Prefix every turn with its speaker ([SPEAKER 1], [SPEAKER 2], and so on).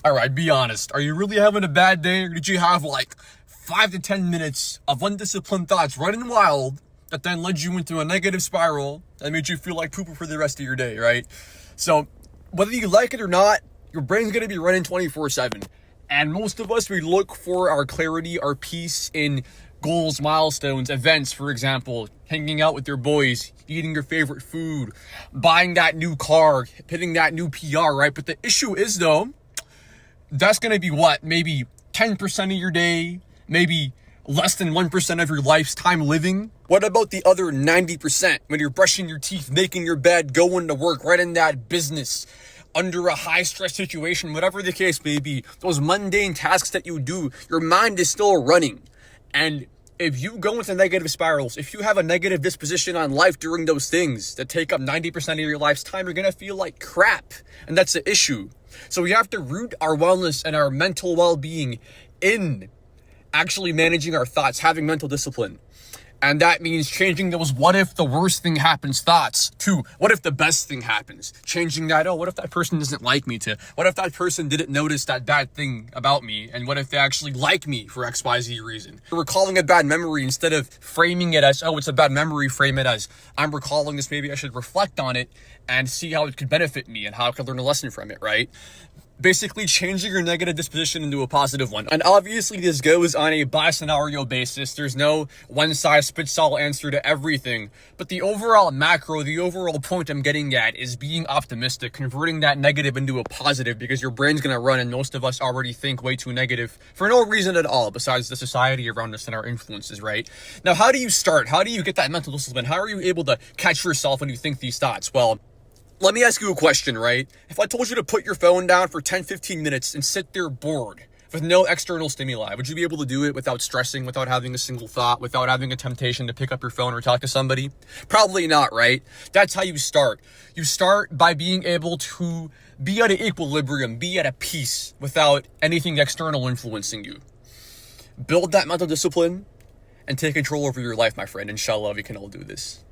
[SPEAKER 1] All right, be honest. Are you really having a bad day, or did you have like 5 to 10 minutes of undisciplined thoughts running wild that then led you into a negative spiral that made you feel like pooping for the rest of your day, right? So, whether you like it or not, your brain's gonna be running 24/7. And most of us, we look for our clarity, our peace in goals, milestones, events, for example, hanging out with your boys, eating your favorite food, buying that new car, hitting that new PR, right? But the issue is, though, that's going to be what? Maybe 10% of your day, maybe less than 1% of your life's time living. What about the other 90% when you're brushing your teeth, making your bed, going to work, right in that business, under a high stress situation, whatever the case may be, those mundane tasks that you do, your mind is still running. And if you go into negative spirals, if you have a negative disposition on life during those things that take up 90% of your life's time, you're going to feel like crap. And that's the issue. So we have to root our wellness and our mental well-being in actually managing our thoughts, having mental discipline. And that means changing those what if the worst thing happens thoughts to what if the best thing happens. Changing that, oh, what if that person doesn't like me, to what if that person didn't notice that bad thing about me, and what if they actually like me for XYZ reason. Recalling a bad memory, instead of framing it as, oh, it's a bad memory, frame it as, I'm recalling this, maybe I should reflect on it and see how it could benefit me and how I could learn a lesson from it, right? Basically changing your negative disposition into a positive one. And obviously this goes on a by scenario basis. There's no one size fits all answer to everything. But the overall macro, the overall point I'm getting at is being optimistic, converting that negative into a positive, because your brain's going to run, and most of us already think way too negative for no reason at all besides the society around us and our influences, right? Now, how do you start? How do you get that mental discipline? How are you able to catch yourself when you think these thoughts? Well, let me ask you a question, right? If I told you to put your phone down for 10-15 minutes and sit there bored with no external stimuli, would you be able to do it without stressing, without having a single thought, without having a temptation to pick up your phone or talk to somebody? Probably not, right? That's how you start. You start by being able to be at an equilibrium, be at a peace without anything external influencing you. Build that mental discipline and take control over your life, my friend. Inshallah, we can all do this.